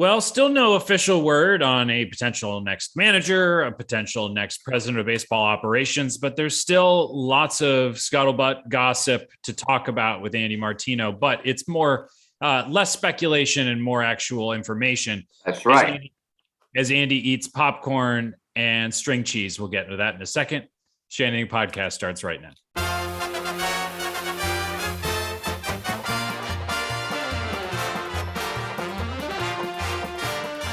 Well, still no official word on a potential next manager, a potential next president of baseball operations, but there's still lots of scuttlebutt gossip to talk about with Andy Martino. But it's more less speculation and more actual information. That's right. As Andy eats popcorn and string cheese, we'll get into that in a second. Shannon Podcast starts right now.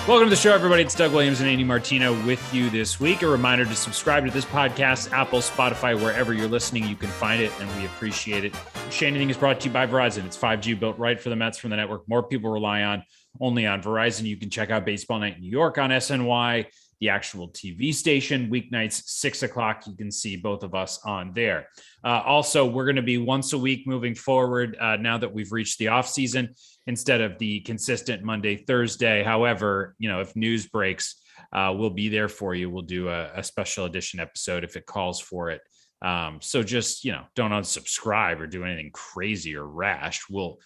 Welcome to the show, everybody. It's Doug Williams and Andy Martino with you this week. A reminder to subscribe to this podcast, Apple, Spotify, wherever you're listening, you can find it, and we appreciate it. Shannon is brought to you by Verizon. It's 5G built right for the Mets from the network more people rely on, only on Verizon. You can check out Baseball Night in New York on SNY, the actual TV station, weeknights, 6 o'clock. You can see both of us on there. Also, we're going to be once a week moving forward now that we've reached the off season, instead of the consistent Monday, Thursday. However, if news breaks, we'll be there for you. We'll do a special edition episode if it calls for it. So just, don't unsubscribe or do anything crazy or rash. We'll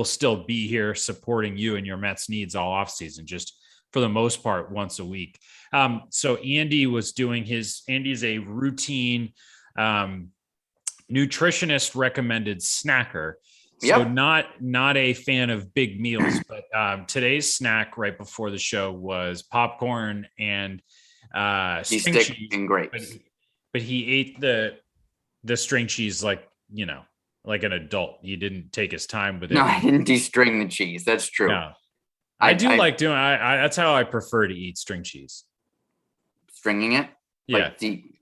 still be here supporting you and your Mets needs all off season, just for the most part, once a week. So Andy Andy's a routine nutritionist recommended snacker. So Yep. not a fan of big meals, but today's snack right before the show was popcorn and string cheese and grapes. But he ate the string cheese like an adult. He didn't take his time with it. No, I didn't de-string the cheese. That's true. No. I like doing. That's how I prefer to eat string cheese. Stringing it. Yeah.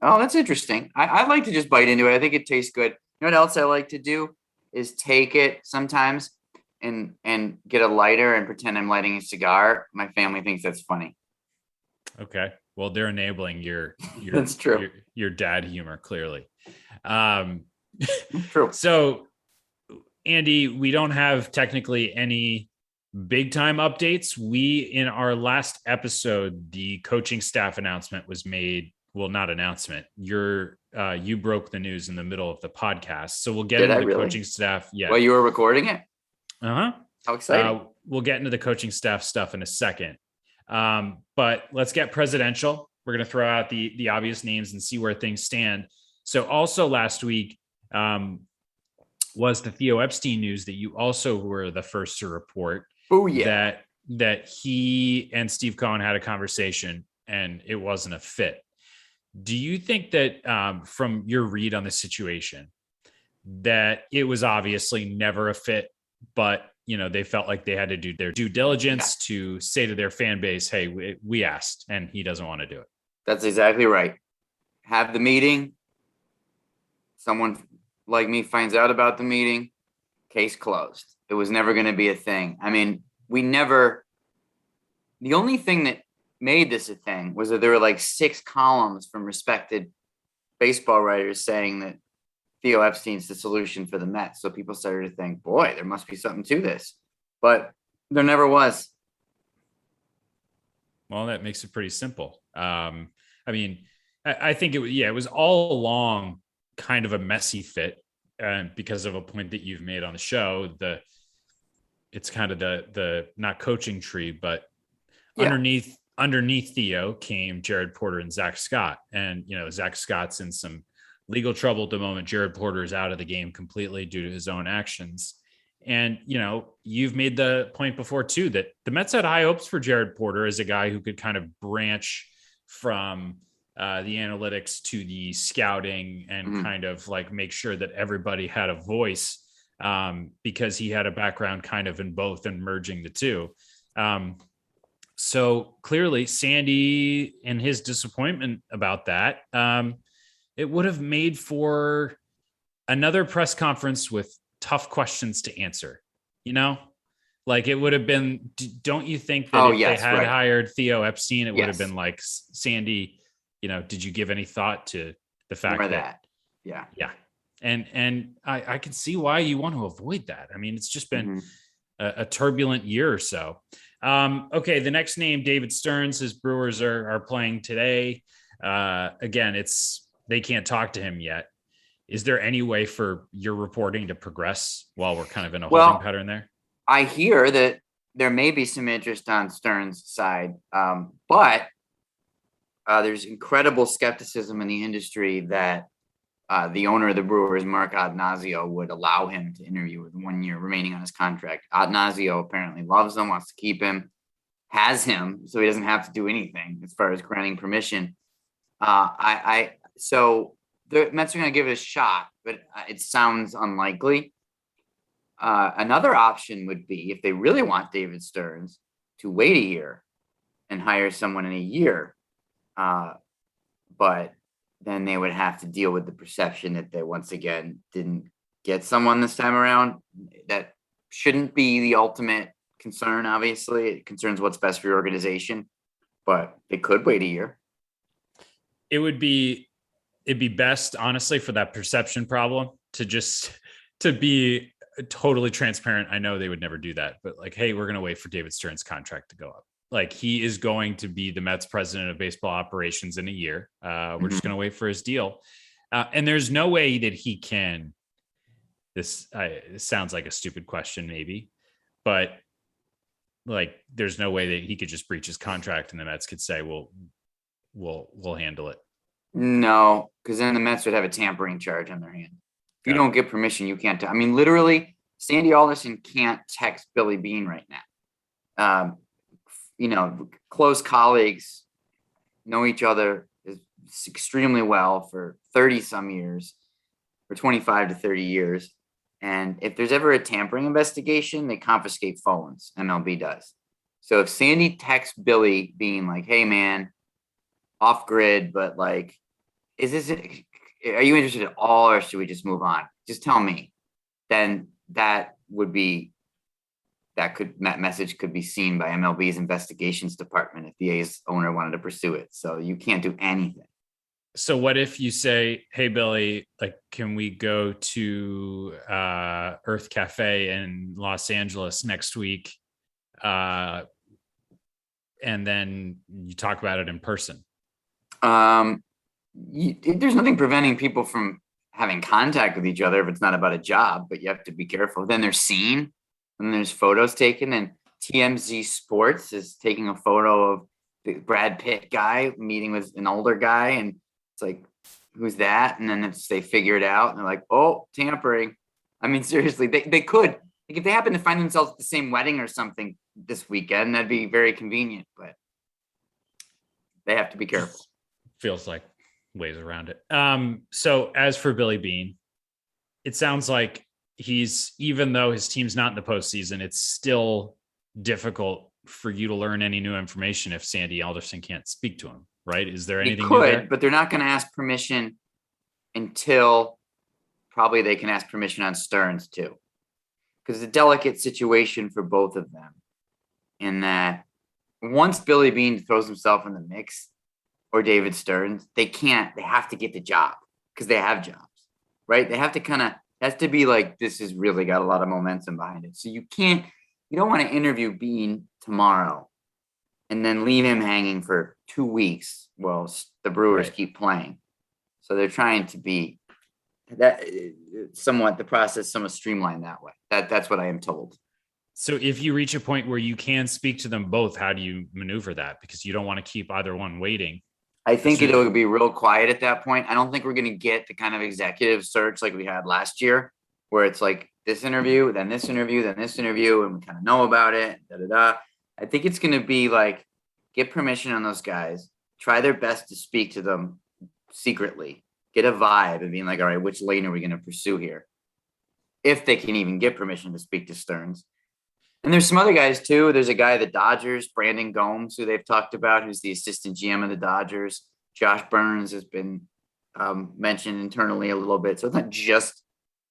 Oh, that's interesting. I like to just bite into it. I think it tastes good. You know what else I like to do is take it sometimes and get a lighter and pretend I'm lighting a cigar. My family thinks that's funny. Okay. Well, they're enabling your That's true. Your dad humor, clearly. True. So, Andy, we don't have technically any big time updates. In our last episode, the coaching staff announcement was made. Well, not announcement. You broke the news in the middle of the podcast. So we'll get into the coaching staff. Yeah. Well, you were recording it? Uh-huh. How exciting. We'll get into the coaching staff stuff in a second. But let's get presidential. We're going to throw out the obvious names and see where things stand. So also last week was the Theo Epstein news that you also were the first to report. Oh, yeah. That he and Steve Cohen had a conversation and it wasn't a fit. Do you think that from your read on the situation that it was obviously never a fit, but they felt like they had to do their due diligence to say to their fan base, hey, we asked and he doesn't want to do it? That's exactly right. Have the meeting. Someone like me finds out about the meeting. Case closed. It was never going to be a thing. I mean, the only thing that made this a thing was that there were like 6 columns from respected baseball writers saying that Theo Epstein's the solution for the Mets. So people started to think, boy, there must be something to this. But there never was. Well, that makes it pretty simple. I think it was all along kind of a messy fit. And because of a point that you've made on the show, it's kind of the not coaching tree, but underneath Theo came Jared Porter and Zach Scott. And, Zach Scott's in some legal trouble at the moment. Jared Porter is out of the game completely due to his own actions. And, you've made the point before too, that the Mets had high hopes for Jared Porter as a guy who could kind of branch from the analytics to the scouting and kind of like make sure that everybody had a voice because he had a background kind of in both and merging the two. So clearly Sandy and his disappointment about that, it would have made for another press conference with tough questions to answer, like it would have been, don't you think that they had hired Theo Epstein, it would have been like, Sandy, did you give any thought to the fact that. Yeah. And I can see why you want to avoid that. I mean, it's just been a turbulent year or so. Okay. The next name, David Stearns, his Brewers are playing today. Again, they can't talk to him yet. Is there any way for your reporting to progress while we're kind of in a holding pattern there? I hear that there may be some interest on Stearns' side, but there's incredible skepticism in the industry that the owner of the Brewers, Mark Adnazio, would allow him to interview with 1 year remaining on his contract. Adnazio apparently loves him, wants to keep him, has him, so he doesn't have to do anything as far as granting permission. So the Mets are going to give it a shot, but it sounds unlikely. Another option would be, if they really want David Stearns, to wait a year and hire someone in a year. But then they would have to deal with the perception that they once again didn't get someone this time around. That shouldn't be the ultimate concern. Obviously, it concerns what's best for your organization, but they could wait a year. It'd be best, honestly, for that perception problem to be totally transparent. I know they would never do that, but like, hey, we're going to wait for David Stearns' contract to go up. Like, he is going to be the Mets president of baseball operations in a year. We're just going to wait for his deal. And there's no way that he can, this sounds like a stupid question maybe, but like, there's no way that he could just breach his contract and the Mets could say, well, we'll handle it. No, because then the Mets would have a tampering charge on their hand. If you don't get permission, you can't. I mean, literally, Sandy Alderson can't text Billy Beane right now. Close colleagues know each other extremely well for 30 some years, for 25 to 30 years. And if there's ever a tampering investigation, they confiscate phones. MLB does. So if Sandy texts Billy Beane like, hey man, off grid, but like, are you interested at all, or should we just move on? Just tell me. Then that message could be seen by MLB's investigations department if the A's owner wanted to pursue it. So you can't do anything. So what if you say, hey, Billy, like, can we go to Earth Cafe in Los Angeles next week? And then you talk about it in person. There's nothing preventing people from having contact with each other if it's not about a job, but you have to be careful. Then they're seen, and there's photos taken, and TMZ Sports is taking a photo of the Brad Pitt guy meeting with an older guy, and it's like, who's that? And then they figure it out, and they're like, oh, tampering. I mean, seriously, they could. Like, if they happen to find themselves at the same wedding or something this weekend, that'd be very convenient, but they have to be careful. Feels like ways around it. So as for Billy Beane, it sounds like even though his team's not in the postseason, it's still difficult for you to learn any new information if Sandy Alderson can't speak to him, right? Is there anything new there? But they're not going to ask permission until probably they can ask permission on Stearns too. Because it's a delicate situation for both of them in that once Billy Beane throws himself in the mix, or David Stearns, they have to get the job because they have jobs, right? They have to has to be like, this has really got a lot of momentum behind it. So you don't want to interview Beane tomorrow and then leave him hanging for 2 weeks while the Brewers keep playing. So they're trying to be the process somewhat streamlined that way. That's what I am told. So if you reach a point where you can speak to them both, how do you maneuver that? Because you don't want to keep either one waiting. I think it'll be real quiet at that point. I don't think we're going to get the kind of executive search like we had last year, where it's like this interview, then this interview, then this interview, and we kind of know about it. I think it's going to be like, get permission on those guys, try their best to speak to them secretly, get a vibe and being like, all right, which lane are we going to pursue here? If they can even get permission to speak to Stearns. And there's some other guys too. There's a guy at the Dodgers, Brandon Gomes, who they've talked about, who's the assistant GM of the Dodgers. Josh Burns has been mentioned internally a little bit. So it's not just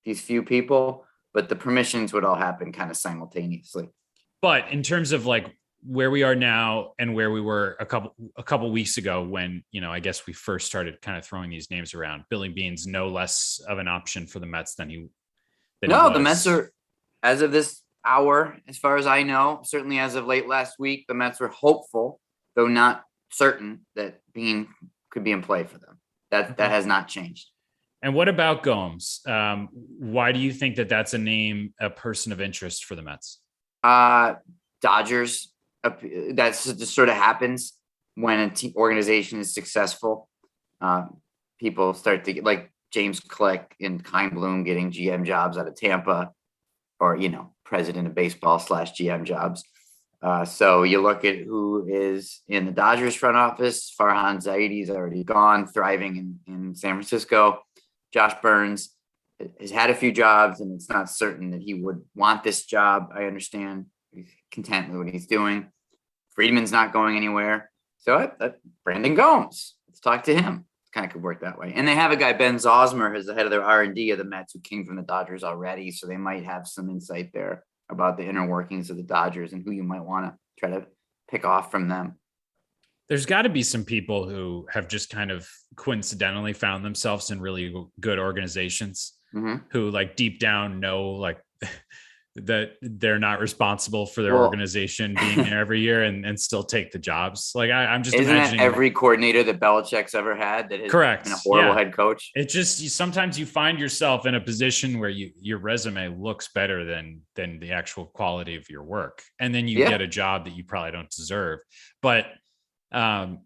these few people, but the permissions would all happen kind of simultaneously. But in terms of like where we are now and where we were a couple weeks ago when, I guess we first started kind of throwing these names around, Billy Beane's no less of an option for the Mets than he was. The Mets are, as of this hour, as far as I know, certainly as of late last week, the Mets were hopeful, though not certain, that Beane could be in play for them. That has not changed. And what about Gomes? Why do you think that that's a person of interest for the Mets? Dodgers. That's just sort of happens when a organization is successful. People start to get like James Click and Kyle Bloom getting GM jobs out of Tampa, or president of baseball / GM jobs. So you look at who is in the Dodgers front office. Farhan Zaidi is already gone, thriving in San Francisco. Josh Burns has had a few jobs, and it's not certain that he would want this job. I understand he's content with what he's doing. Friedman's not going anywhere. So Brandon Gomes, let's talk to him. Kind of could work that way. And they have a guy, Ben Zosmer, who's the head of their R&D of the Mets, who came from the Dodgers already. So they might have some insight there about the inner workings of the Dodgers and who you might want to try to pick off from them. There's got to be some people who have just kind of coincidentally found themselves in really good organizations, who like deep down know like that they're not responsible for their organization being there every year and still take the jobs. Like I'm just imagining every coordinator that Belichick's ever had that has correct been a horrible head coach. It just sometimes you find yourself in a position where your resume looks better than the actual quality of your work, and then you get a job that you probably don't deserve. But I've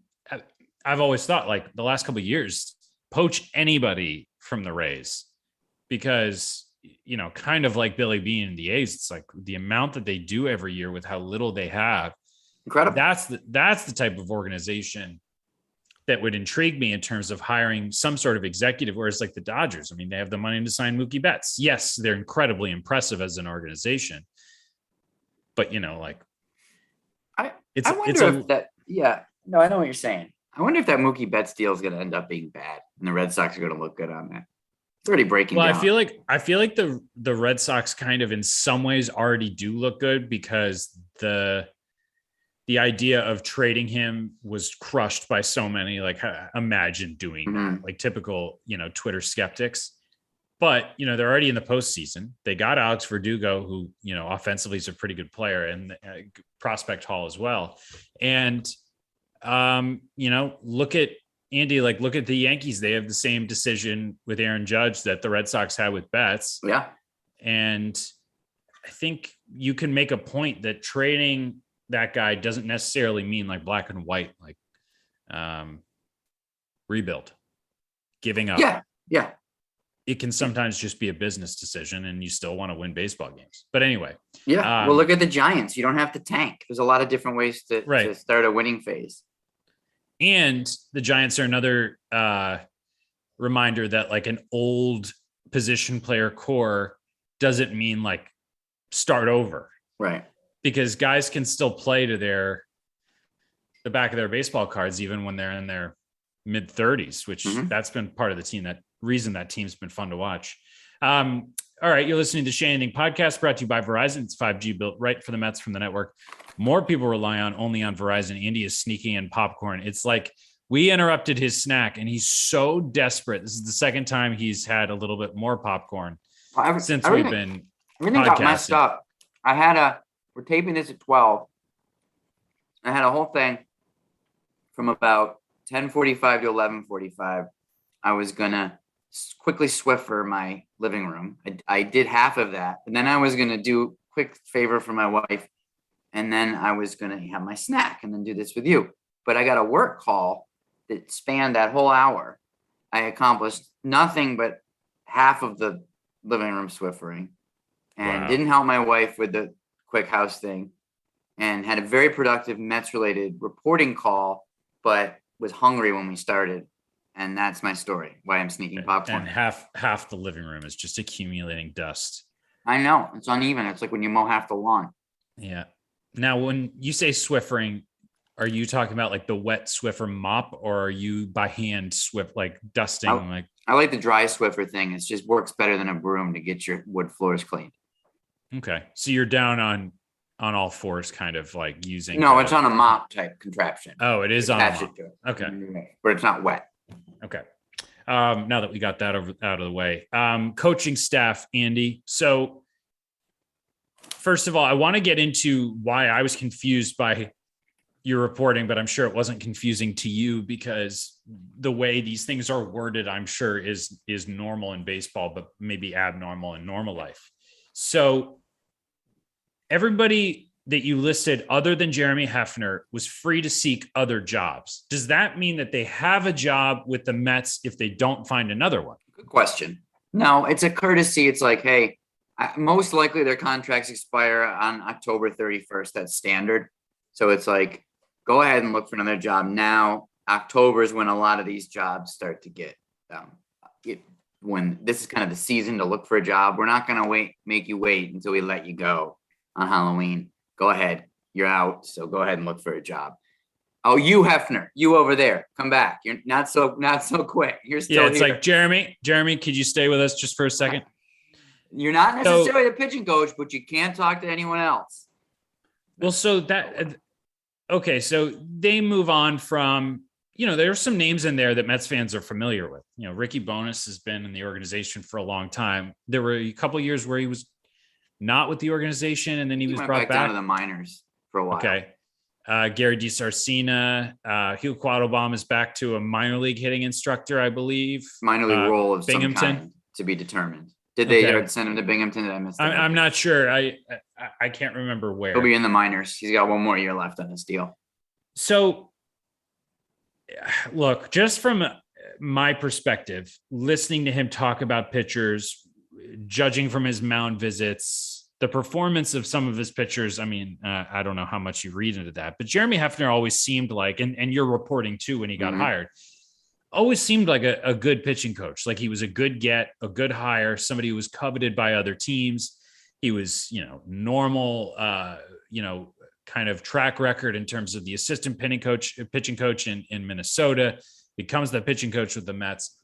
always thought like the last couple of years, poach anybody from the Rays, because kind of like Billy Beane and the A's, it's like the amount that they do every year with how little they have. Incredible. That's the type of organization that would intrigue me in terms of hiring some sort of executive, whereas like the Dodgers, I mean, they have the money to sign Mookie Betts. Yes, they're incredibly impressive as an organization, but I know what you're saying. I wonder if that Mookie Betts deal is going to end up being bad and the Red Sox are going to look good on that. It's already breaking down. I feel like the Red Sox kind of in some ways already do look good, because the idea of trading him was crushed by so many, like imagine doing that, like typical, Twitter skeptics. But, they're already in the postseason. They got Alex Verdugo, who, offensively is a pretty good player, and prospect haul as well. And, look at Andy, look at the Yankees. They have the same decision with Aaron Judge that the Red Sox had with Betts. Yeah. And I think you can make a point that trading that guy doesn't necessarily mean like black and white, like rebuild, giving up. Yeah. It can sometimes just be a business decision, and you still want to win baseball games. But anyway. Yeah. Well, look at the Giants. You don't have to tank. There's a lot of different ways to start a winning phase. And the Giants are another reminder that like an old position player core doesn't mean like start over. Right. Because guys can still play to the back of their baseball cards, even when they're in their mid 30s, which that's been part of the reason that team's been fun to watch. All right. You're listening to Say Anything Podcast, brought to you by Verizon. It's 5G built right for the Mets from the network. More people rely only on Verizon. Andy is sneaking in popcorn. It's like we interrupted his snack and he's so desperate. This is the second time he's had a little bit more popcorn since we've been everything got messed up. We're taping this at 12. I had a whole thing from about 10:45 to 11:45. I was going to quickly Swiffer my living room. I did half of that. And then I was going to do a quick favor for my wife. And then I was going to have my snack and then do this with you. But I got a work call that spanned that whole hour. I accomplished nothing but half of the living room Swiffering, and didn't help my wife with the quick house thing, and had a very productive Mets related reporting call, but was hungry when we started. And that's my story, why I'm sneaking popcorn. And half the living room is just accumulating dust. I know. It's uneven. It's like when you mow half the lawn. Yeah. Now, when you say Swiffering, are you talking about like the wet Swiffer mop, or are you by hand like dusting? I like the dry Swiffer thing. It just works better than a broom to get your wood floors cleaned. Okay. So you're down on all fours, kind of like using. No, it's on a mop type contraption. Oh, it is on a mop. Okay. But it's not wet. Okay. Now that we got that out of the way, coaching staff, Andy. So first of all, I want to get into why I was confused by your reporting, but I'm sure it wasn't confusing to you, because the way these things are worded, I'm sure is normal in baseball, but maybe abnormal in normal life. So everybody that you listed, other than Jeremy Hefner, was free to seek other jobs. Does that mean that they have a job with the Mets if they don't find another one? Good question. No, it's a courtesy. It's like, hey, most likely their contracts expire on October 31st. That's standard. So it's like, go ahead and look for another job now. October is when a lot of these jobs start to get when this is kind of the season to look for a job. We're not going to make you wait until we let you go on Halloween. Go ahead. You're out. So go ahead and look for a job. Oh, you Hefner, you over there, come back. You're not so quick. You're still yeah. It's here. like, Jeremy, could you stay with us just for a second? You're not necessarily the pitching coach, but you can't talk to anyone else. Well, so they move on from, there's some names in there that Mets fans are familiar with. Ricky Bonas has been in the organization for a long time. There were a couple of years where he was not with the organization, and then he was went brought back down to the minors for a while. Okay. Gary DiSarcina, Hugh Quattlebaum is back to a minor league hitting instructor, I believe. Minor league role of Binghamton, some kind to be determined. Did they send him to Binghamton? Did I miss that? I'm not sure. I can't remember where. He'll be in the minors. He's got one more year left on his deal. So, look, just from my perspective, listening to him talk about pitchers, judging from his mound visits, the performance of some of his pitchers, I don't know how much you read into that, but Jeremy Hefner always seemed like, and you're reporting too when he got hired, always seemed like a good pitching coach. Like he was a good get, a good hire, somebody who was coveted by other teams. He was, normal, kind of track record in terms of the assistant pitching coach in Minnesota, becomes the pitching coach with the Mets.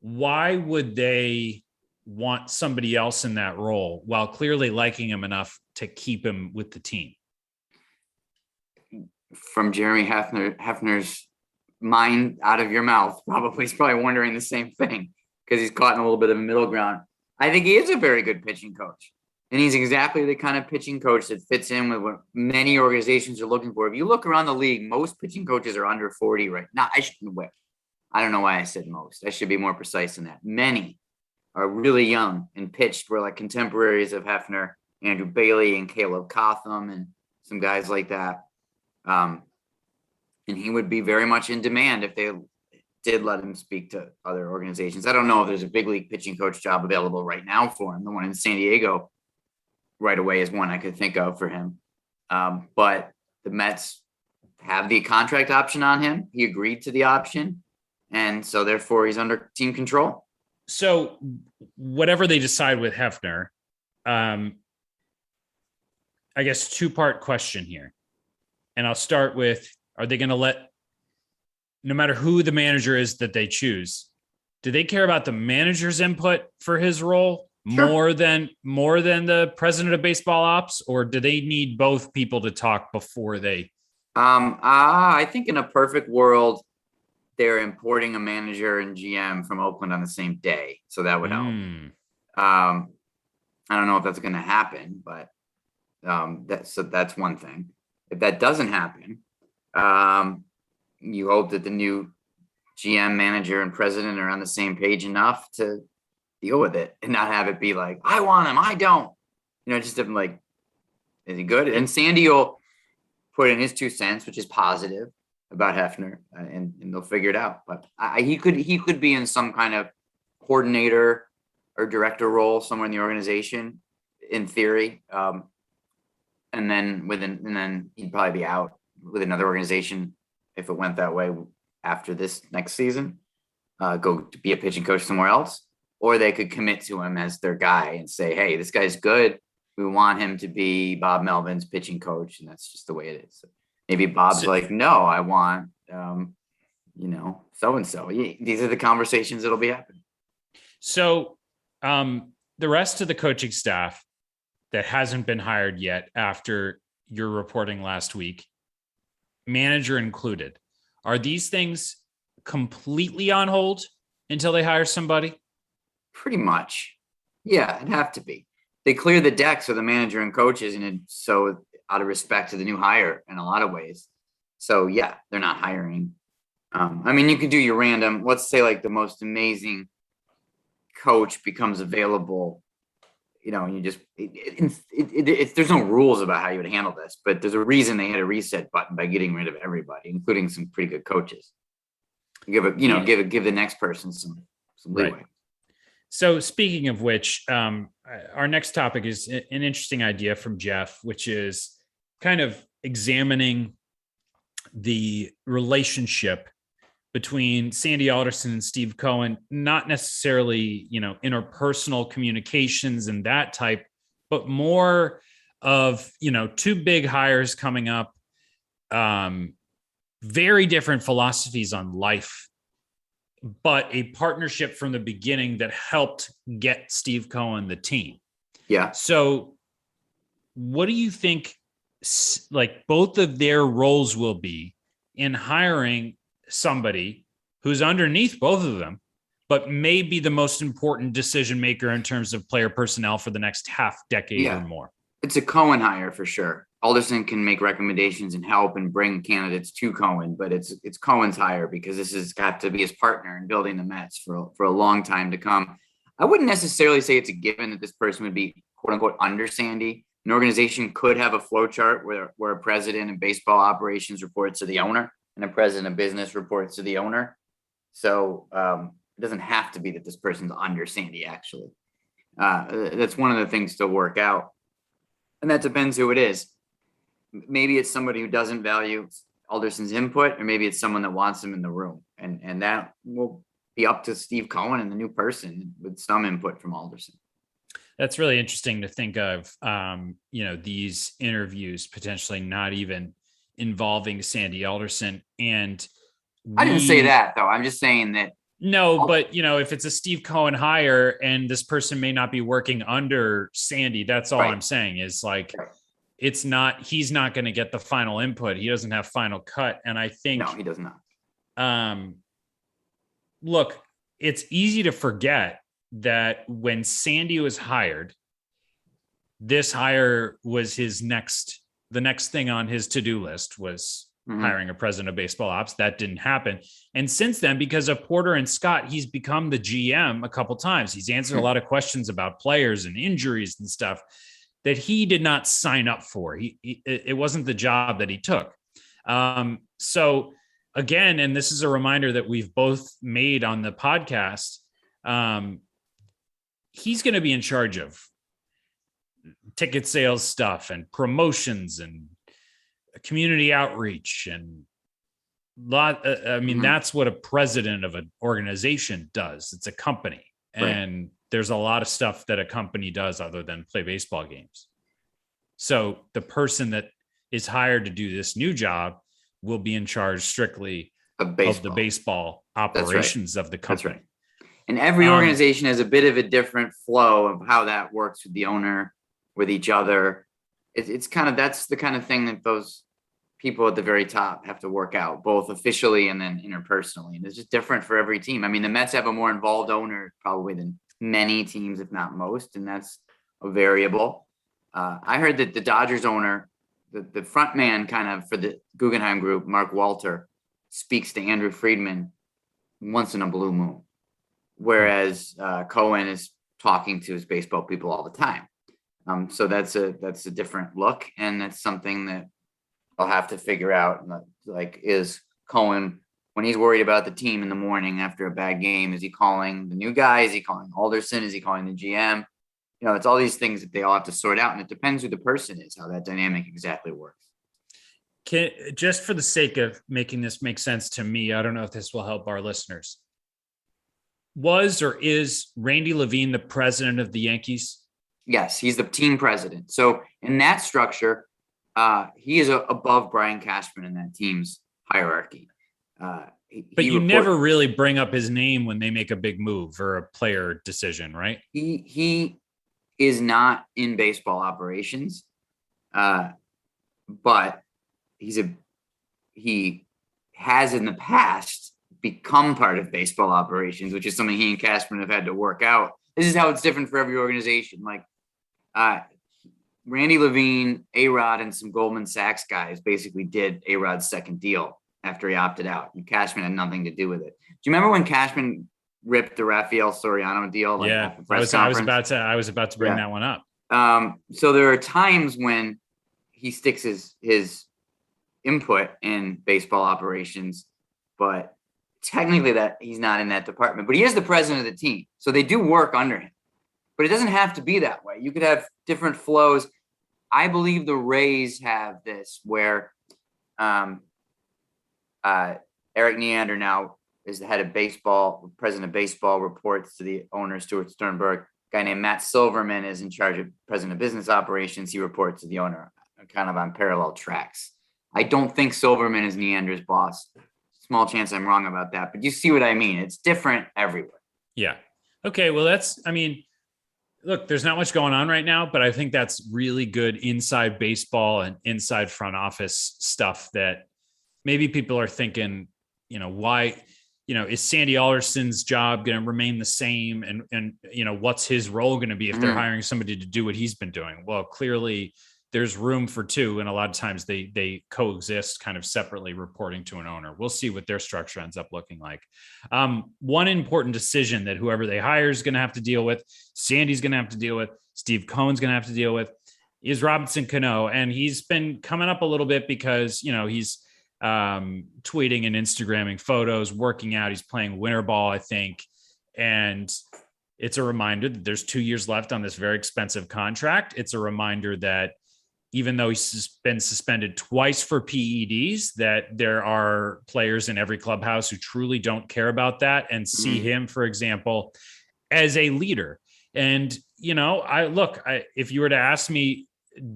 Why would they want somebody else in that role while clearly liking him enough to keep him with the team? From Jeremy Hefner's mind out of your mouth, he's probably wondering the same thing because he's caught in a little bit of a middle ground. I think he is a very good pitching coach, and he's exactly the kind of pitching coach that fits in with what many organizations are looking for. If you look around the league, most pitching coaches are under 40 right now. I don't know why I said most. I should be more precise than that. Many are really young and pitched were like contemporaries of Hefner, Andrew Bailey and Caleb Cotham and some guys like that. And he would be very much in demand if they did let him speak to other organizations. I don't know if there's a big league pitching coach job available right now for him. The one in San Diego right away is one I could think of for him. But the Mets have the contract option on him. He agreed to the option. And so therefore he's under team control. So whatever they decide with Hefner, I guess 2-part question here. And I'll start with, are they going to let, no matter who the manager is that they choose, do they care about the manager's input for his role more than the president of baseball ops, or do they need both people to talk before they? I think in a perfect world, they're importing a manager and GM from Oakland on the same day. So that would help. I don't know if that's going to happen, but that's one thing. If that doesn't happen, you hope that the new GM, manager, and president are on the same page enough to deal with it and not have it be like, I want him, I don't. Just like, is he good? And Sandy will put in his 2 cents, which is positive about Hefner, and they'll figure it out. But he could be in some kind of coordinator or director role somewhere in the organization, in theory. And then he'd probably be out with another organization if it went that way after this next season. Go to be a pitching coach somewhere else, or they could commit to him as their guy and say, "Hey, this guy's good. We want him to be Bob Melvin's pitching coach," and that's just the way it is. So maybe Bob's like, "No, I want, so and so." These are the conversations that'll be happening. So, the rest of the coaching staff that hasn't been hired yet after your reporting last week, manager included, are these things completely on hold until they hire somebody? Pretty much. Yeah, it'd have to be. They clear the decks for the manager and coaches, and so out of respect to the new hire in a lot of ways. So yeah, they're not hiring. You can do your random, let's say like the most amazing coach becomes available you just there's no rules about how you would handle this, but there's a reason they had a reset button by getting rid of everybody, including some pretty good coaches. Give the next person some leeway. Right. So speaking of which, our next topic is an interesting idea from Jeff, which is kind of examining the relationship between Sandy Alderson and Steve Cohen, not necessarily, interpersonal communications and that type, but more of, two big hires coming up, very different philosophies on life, but a partnership from the beginning that helped get Steve Cohen the team. Yeah. So what do you think, like, both of their roles will be in hiring somebody who's underneath both of them, but may be the most important decision maker in terms of player personnel for the next half decade or more? It's a Cohen hire for sure. Alderson can make recommendations and help and bring candidates to Cohen, but it's Cohen's hire because this has got to be his partner in building the Mets for a long time to come. I wouldn't necessarily say it's a given that this person would be quote unquote under Sandy. An organization could have a flow chart where a president of baseball operations reports to the owner and a president of business reports to the owner. So it doesn't have to be that this person's under Sandy, actually. That's one of the things to work out. And that depends who it is. Maybe it's somebody who doesn't value Alderson's input, or maybe it's someone that wants him in the room. And that will be up to Steve Cohen and the new person with some input from Alderson. That's really interesting to think of, these interviews potentially not even involving Sandy Alderson. And I didn't say that, though. I'm just saying that. No, but, if it's a Steve Cohen hire and this person may not be working under Sandy, that's all I'm saying is like, he's not going to get the final input. He doesn't have final cut. And I think, no, he does not. Look, it's easy to forget that when Sandy was hired, this hire was the next thing on his to-do list was hiring a president of baseball ops. That didn't happen. And since then, because of Porter and Scott, he's become the GM a couple times. He's answered a lot of questions about players and injuries and stuff that he did not sign up for. It wasn't the job that he took. So again, and this is a reminder that we've both made on the podcast, he's going to be in charge of ticket sales stuff and promotions and community outreach and that's what a president of an organization does. It's a company. Right. And there's a lot of stuff that a company does other than play baseball games. So the person that is hired to do this new job will be in charge strictly of the baseball operations of the company. That's right. And every organization has a bit of a different flow of how that works with the owner, with each other. It's kind of, that's the kind of thing that those people at the very top have to work out, both officially and then interpersonally. And it's just different for every team. I mean, the Mets have a more involved owner probably than many teams, if not most, and that's a variable. I heard that the Dodgers owner, the front man kind of for the Guggenheim Group, Mark Walter, speaks to Andrew Friedman once in a blue moon, whereas Cohen is talking to his baseball people all the time. So that's a different look, and that's something that I'll have to figure out. Like, is Cohen, when he's worried about the team in the morning after a bad game, is he calling the new guy? Is he calling Alderson? Is he calling the GM? It's all these things that they all have to sort out, and it depends who the person is, how that dynamic exactly works. Just for the sake of making this make sense to me, I don't know if this will help our listeners. Was or is Randy Levine the president of the Yankees? Yes, he's the team president. So in that structure, he is above Brian Cashman in that team's hierarchy. But you never really bring up his name when they make a big move or a player decision, right? He is not in baseball operations, but he has in the past become part of baseball operations, which is something he and Cashman have had to work out. This is how it's different for every organization. Like Randy Levine, A-Rod, and some Goldman Sachs guys basically did A-Rod's second deal after he opted out, and Cashman had nothing to do with it. Do you remember when Cashman ripped the Rafael Soriano deal. Like, Yeah, at the press I was conference. about to bring that one up. So there are times when he sticks his input in baseball operations, but technically that he's not in that department, but he is the president of the team. So they do work under him, but it doesn't have to be that way. You could have different flows. I believe the Rays have this where Eric Neander now is the head of baseball, president of baseball, reports to the owner, Stuart Sternberg. A guy named Matt Silverman is in charge of president of business operations. He reports to the owner, kind of on parallel tracks. I don't think Silverman is Neander's boss. Small chance I'm wrong about that, but you see what I mean. It's different everywhere. Yeah. Okay. Well, look, there's not much going on right now, but I think that's really good inside baseball and inside front office stuff that maybe people are thinking, why, is Sandy Alderson's job going to remain the same? And, what's his role going to be if they're hiring somebody to do what he's been doing? Well, clearly there's room for two. And a lot of times they coexist kind of separately, reporting to an owner. We'll see what their structure ends up looking like. One important decision that whoever they hire is going to have to deal with, Sandy's going to have to deal with, Steve Cohen's going to have to deal with, is Robinson Cano. And he's been coming up a little bit because, he's tweeting and Instagramming photos, working out. He's playing winter ball, I think. And it's a reminder that there's 2 years left on this very expensive contract. It's a reminder that even though he's been suspended twice for PEDs, that there are players in every clubhouse who truly don't care about that and see him, for example, as a leader. And, if you were to ask me,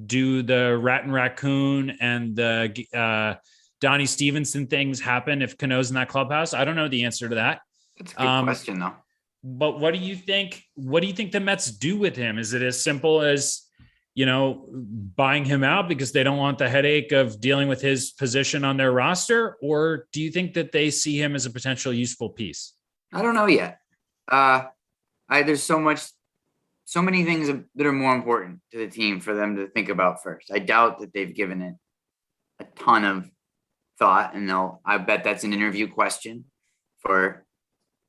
do the Rat and Raccoon and the Donnie Stevenson things happen if Cano's in that clubhouse? I don't know the answer to that. That's a good question, though. But what do you think? What do you think the Mets do with him? Is it as simple as, buying him out because they don't want the headache of dealing with his position on their roster? Or do you think that they see him as a potential useful piece? I don't know yet. There's so many things that are more important to the team for them to think about first. I doubt that they've given it a ton of thought, and I bet that's an interview question for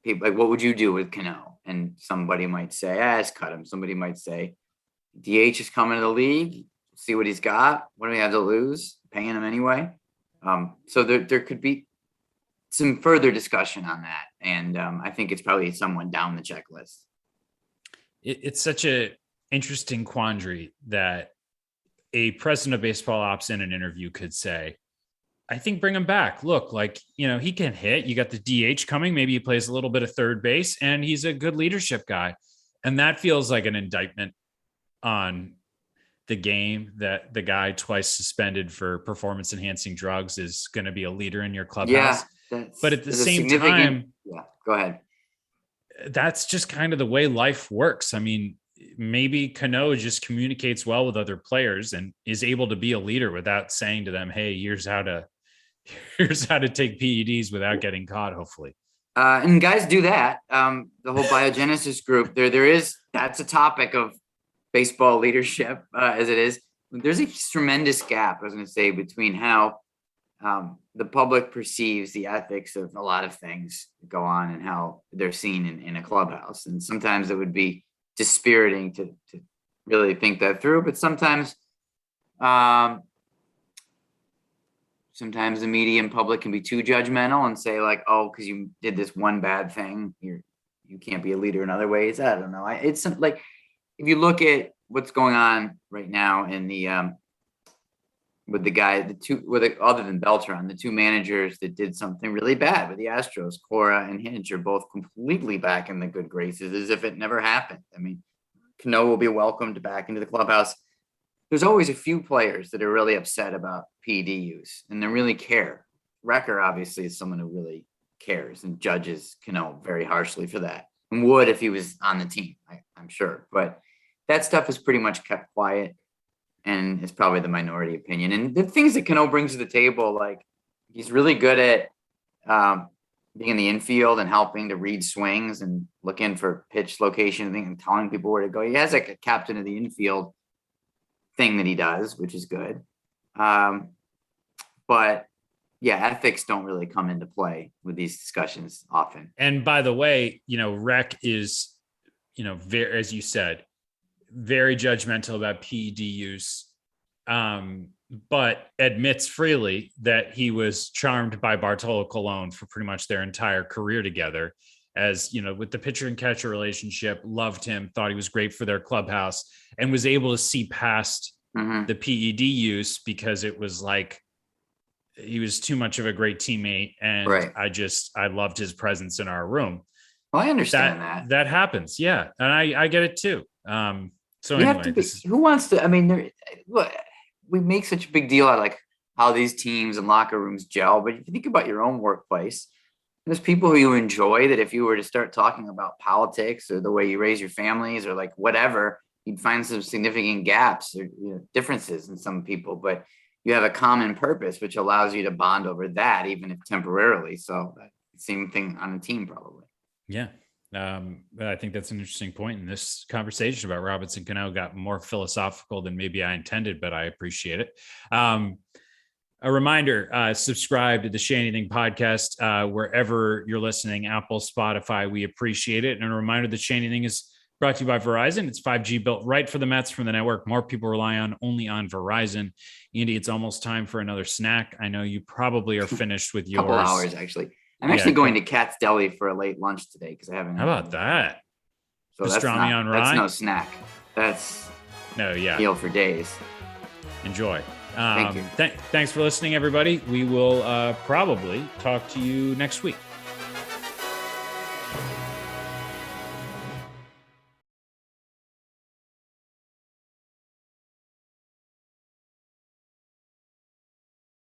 people. Like, what would you do with Cano? And somebody might say, let's cut him. Somebody might say, DH is coming to the league. See what he's got. What do we have to lose? Paying him anyway. So there could be some further discussion on that. And I think it's probably someone down the checklist. It's such a interesting quandary that a president of baseball ops in an interview could say, I think bring him back. Look, he can hit. You got the DH coming. Maybe he plays a little bit of third base and he's a good leadership guy. And that feels like an indictment on the game, that the guy twice suspended for performance enhancing drugs is going to be a leader in your clubhouse. But at the same time, go ahead. That's just kind of the way life works. I mean, maybe Cano just communicates well with other players and is able to be a leader without saying to them, hey, here's how to take PEDs without getting caught, hopefully. And guys do that. The whole biogenesis group, that's a topic of baseball leadership as it is. There's a tremendous gap, I was going to say, between how the public perceives the ethics of a lot of things that go on and how they're seen in a clubhouse. And sometimes it would be dispiriting to really think that through, but sometimes the media and public can be too judgmental and say like, oh, because you did this one bad thing, you can't be a leader in other ways. I don't know. It's like, if you look at what's going on right now in the with the guy, other than Beltran, the two managers that did something really bad with the Astros, Cora and Hinch, are both completely back in the good graces as if it never happened. I mean, Cano will be welcomed back into the clubhouse. There's always a few players that are really upset about PED use and they really care. Wrecker obviously is someone who really cares and judges Cano very harshly for that, and would if he was on the team, I'm sure. But that stuff is pretty much kept quiet, and it's probably the minority opinion. And the things that Cano brings to the table, like he's really good at being in the infield and helping to read swings and looking for pitch location and telling people where to go. He has like a captain of the infield thing that he does, which is good. But Yeah, ethics don't really come into play with these discussions often. And by the way, Rec is, very, as you said, very judgmental about PED use, but admits freely that he was charmed by Bartolo Colon for pretty much their entire career together. As with the pitcher and catcher relationship, loved him, thought he was great for their clubhouse, and was able to see past the PED use because it was like he was too much of a great teammate, and Right. I loved his presence in our room. Well, I understand that. That happens, yeah, and I get it too. So You anyway, have to be, who wants to? I mean, look, we make such a big deal out of like how these teams and locker rooms gel, but if you think about your own workplace, there's people who you enjoy that if you were to start talking about politics or the way you raise your families or like whatever, you'd find some significant gaps or differences in some people, but you have a common purpose, which allows you to bond over that, even if temporarily. So same thing on a team, probably. Yeah. I think that's an interesting point. And this conversation about Robinson Cano got more philosophical than maybe I intended, but I appreciate it. A reminder, subscribe to the Say Anything podcast wherever you're listening, Apple, Spotify. We appreciate it. And a reminder that Say Anything is brought to you by Verizon. It's 5G built right for the Mets from the network more people rely on, only on Verizon. Andy, it's almost time for another snack. I know you probably are finished with yours. Couple hours, actually. I'm actually going to Cat's Deli for a late lunch today because I haven't. How about that? So Pastrami on rye? That's no snack. That's meal for days. Enjoy. Thank you. Thanks for listening, everybody. We will probably talk to you next week.